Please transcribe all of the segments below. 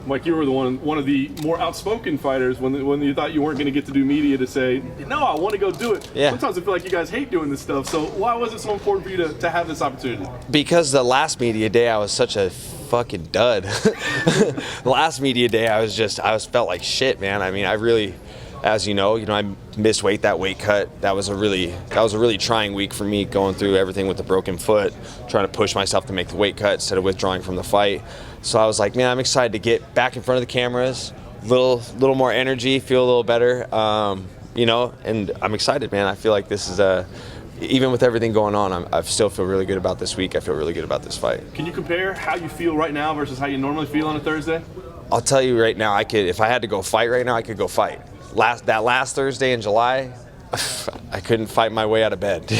Mike, you were one of the more outspoken fighters when you thought you weren't going to get to do media to say, no, I want to go do it. Yeah. Sometimes I feel like you guys hate doing this stuff. So why was it so important for you to have this opportunity? Because the last media day I was such a fucking dud. The last media day I felt like shit, man. I mean, I really, as you know, I missed weight, that weight cut. That was a really trying week for me, going through everything with the broken foot, trying to push myself to make the weight cut instead of withdrawing from the fight. So I was like, man, I'm excited to get back in front of the cameras, little more energy, feel a little better, and I'm excited, man. I feel like this is even with everything going on, I still feel really good about this week. I feel really good about this fight. Can you compare how you feel right now versus how you normally feel on a Thursday? I'll tell you right now, if I had to go fight right now, I could go fight. That last Thursday in July, I couldn't fight my way out of bed.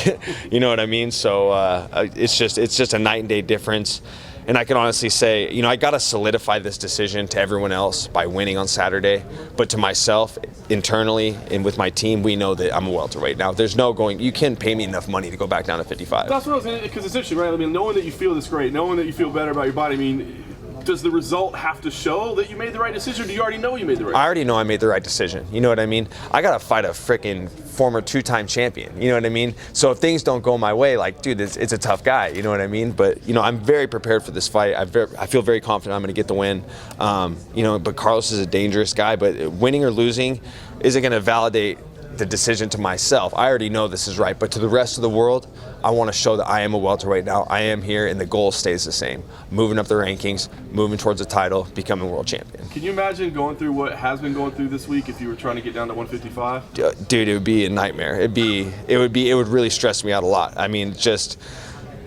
You know what I mean? So it's just a night and day difference. And I can honestly say, I got to solidify this decision to everyone else by winning on Saturday. But to myself, internally, and with my team, we know that I'm a welterweight. Now, there's no going, you can't pay me enough money to go back down to 55. That's what I was saying, because it's interesting, right? I mean, knowing that you feel this great, knowing that you feel better about your body, I mean, does the result have to show that you made the right decision, or do you already know you made the right decision? I already know I made the right decision. You know what I mean? I got to fight a freaking former two-time champion. You know what I mean? So if things don't go my way, like, dude, it's a tough guy. You know what I mean? But, I'm very prepared for this fight. I feel very confident I'm going to get the win. But Carlos is a dangerous guy. But winning or losing isn't going to validate the decision to myself. I already know this is right. But to the rest of the world, I want to show that I am a welterweight now. I am here, and the goal stays the same. Moving up the rankings, moving towards the title, becoming world champion. Can you imagine going through what has been going through this week if you were trying to get down to 155? Dude, it would be a nightmare. It would really stress me out a lot. I mean, just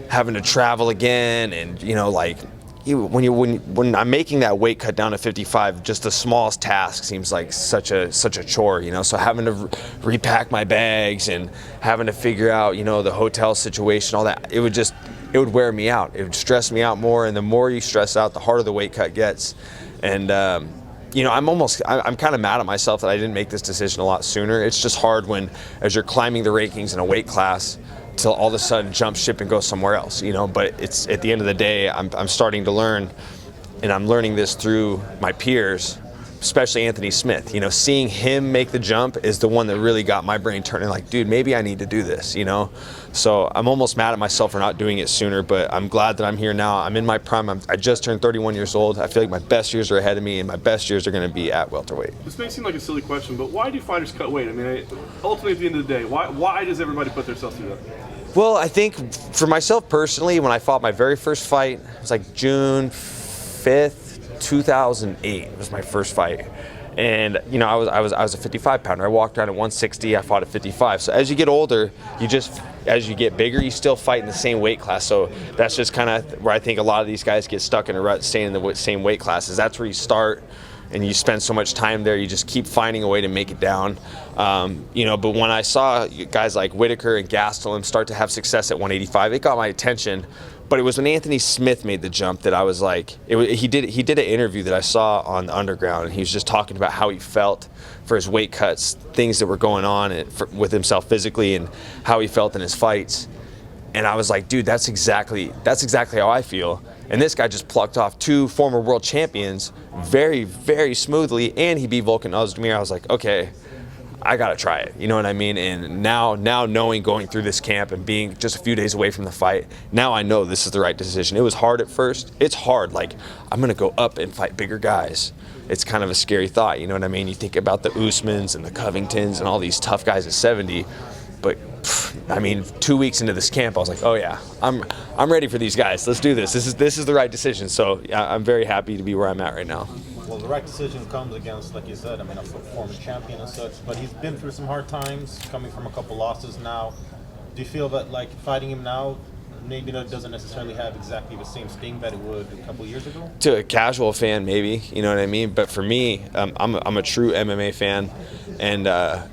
having to travel again, and when I'm making that weight cut down to 55, just the smallest task seems like such a chore, So having to repack my bags and having to figure out, the hotel situation, all that, it would wear me out. It would stress me out more, and the more you stress out, the harder the weight cut gets. And I'm kind of mad at myself that I didn't make this decision a lot sooner. It's just hard as you're climbing the rankings in a weight class, till all of a sudden jump ship and go somewhere else, But it's at the end of the day, I'm starting to learn, and I'm learning this through my peers, especially Anthony Smith. Seeing him make the jump is the one that really got my brain turning. Like, dude, maybe I need to do this. So I'm almost mad at myself for not doing it sooner. But I'm glad that I'm here now. I'm in my prime. I just turned 31 years old. I feel like my best years are ahead of me, and my best years are going to be at welterweight. This may seem like a silly question, but why do fighters cut weight? I mean, ultimately, at the end of the day, why does everybody put themselves through that? Well, I think for myself personally, when I fought my very first fight, it was like June 5th, 2008 was my first fight. And, I was a 55 pounder. I walked around at 160, I fought at 55. So as you get older, as you get bigger, you still fight in the same weight class. So that's just kind of where I think a lot of these guys get stuck in a rut, staying in the same weight classes. That's where you start, and you spend so much time there, you just keep finding a way to make it down. But when I saw guys like Whitaker and Gastelum start to have success at 185, it got my attention. But it was when Anthony Smith made the jump that I was like, he did an interview that I saw on the Underground, and he was just talking about how he felt for his weight cuts, things that were going on with himself physically, and how he felt in his fights. And I was like, dude, that's exactly how I feel. And this guy just plucked off two former world champions very, very smoothly, and he beat Volkan Ozdemir. I was like, okay, I gotta try it. You know what I mean? And now knowing, going through this camp and being just a few days away from the fight, now I know this is the right decision. It was hard at first. It's hard. Like, I'm gonna go up and fight bigger guys. It's kind of a scary thought. You know what I mean? You think about the Usmans and the Covingtons and all these tough guys at 70, but 2 weeks into this camp, I was like, oh yeah, I'm ready for these guys. Let's do this. This is the right decision. So I'm very happy to be where I'm at right now. Well, the right decision comes against, like you said, a former champion and such, but he's been through some hard times, coming from a couple losses now. Do you feel that, like, fighting him now, maybe that doesn't necessarily have exactly the same sting that it would a couple years ago? To a casual fan, maybe, you know what I mean? But for me, I'm a true MMA fan, and,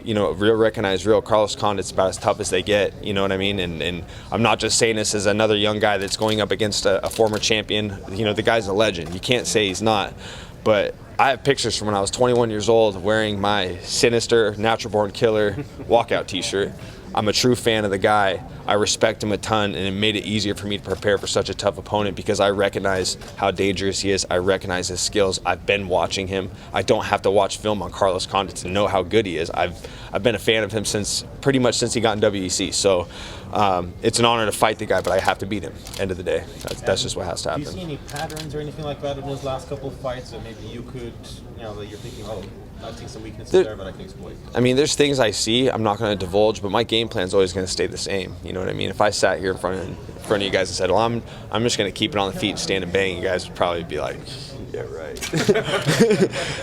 real Carlos Condit's about as tough as they get, you know what I mean? And I'm not just saying this as another young guy that's going up against a former champion. The guy's a legend. You can't say he's not. But I have pictures from when I was 21 years old wearing my Sinister Natural Born Killer walkout t-shirt. I'm a true fan of the guy. I respect him a ton, and it made it easier for me to prepare for such a tough opponent because I recognize how dangerous he is. I recognize his skills. I've been watching him. I don't have to watch film on Carlos Condit to know how good he is. I've been a fan of him pretty much since he got in WEC. So it's an honor to fight the guy, but I have to beat him. End of the day, that's just what has to happen. Do you see any patterns or anything like that in his last couple of fights that maybe you could, that you're thinking, oh, I think some weaknesses there, but I can exploit? I mean, there's things I see I'm not going to divulge, but my game plan is always going to stay the same. You know what I mean? If I sat here in front of you guys and said, well, I'm just going to keep it on the feet and stand and bang, you guys would probably be like, yeah, right.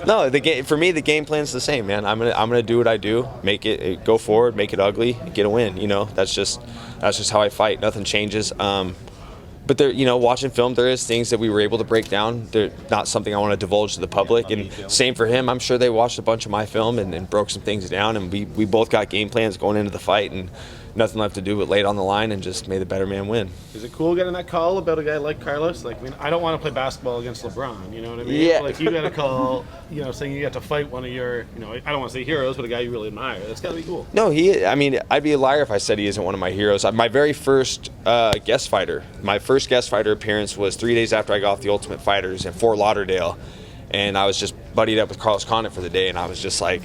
No, for me, the game plan's the same, man. I'm gonna do what I do, make it go forward, make it ugly, get a win. That's just how I fight. Nothing changes. But there, watching film, there is things that we were able to break down. They're not something I want to divulge to the public. And same for him. I'm sure they watched a bunch of my film and broke some things down. And we both got game plans going into the fight, and nothing left to do but lay it on the line and just made the better man win. Is it cool getting that call about a guy like Carlos? Like, I mean, I don't want to play basketball against LeBron, you know what I mean? Yeah. Like, you got a call, saying you got to fight one of your, I don't want to say heroes, but a guy you really admire. That's got to be cool. No, I'd be a liar if I said he isn't one of my heroes. My very first guest fighter appearance was 3 days after I got off the Ultimate Fighters in Fort Lauderdale. And I was just buddied up with Carlos Condit for the day, and I was just like,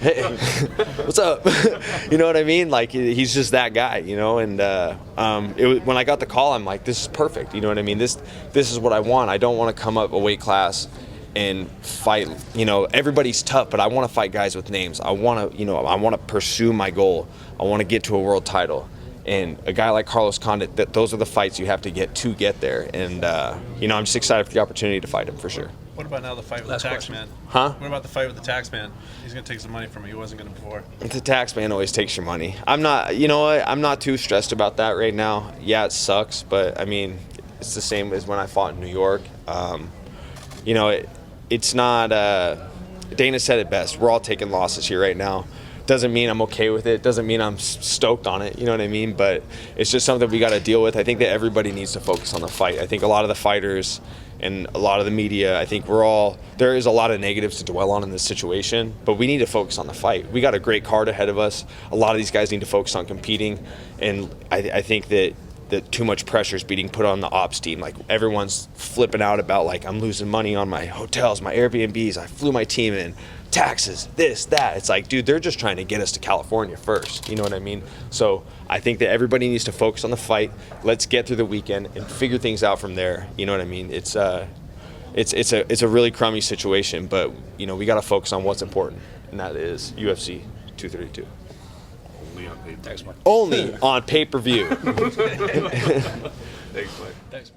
hey, what's up? You know what I mean? Like, he's just that guy, and when I got the call, I'm like, this is perfect. You know what I mean? This is what I want. I don't want to come up a weight class and fight, everybody's tough, but I want to fight guys with names. I want to pursue my goal. I want to get to a world title. And a guy like Carlos Condit, those are the fights you have to get there. And, I'm just excited for the opportunity to fight him for sure. What about now the fight with the tax man? Huh? What about the fight with the tax man? He's going to take some money from you. He wasn't going to before. The tax man always takes your money. I'm not, I'm not too stressed about that right now. Yeah, it sucks, but I mean, it's the same as when I fought in New York. It's not, Dana said it best. We're all taking losses here right now. Doesn't mean I'm okay with it. Doesn't mean I'm stoked on it. You know what I mean? But it's just something we got to deal with. I think that everybody needs to focus on the fight. I think a lot of the fighters and a lot of the media, I think there is a lot of negatives to dwell on in this situation, but we need to focus on the fight. We got a great card ahead of us. A lot of these guys need to focus on competing, and I think that too much pressure is being put on the ops team. Like, everyone's flipping out about, like, I'm losing money on my hotels, my Airbnbs, I flew my team in, taxes, this, that. It's like, dude, they're just trying to get us to California first. You know what I mean? So I think that everybody needs to focus on the fight. Let's get through the weekend and figure things out from there. You know what I mean? It's a really crummy situation, but we got to focus on what's important, and that is UFC 232. Only on pay-per-view. Only on pay-per-view. Thanks, Mike. Thanks.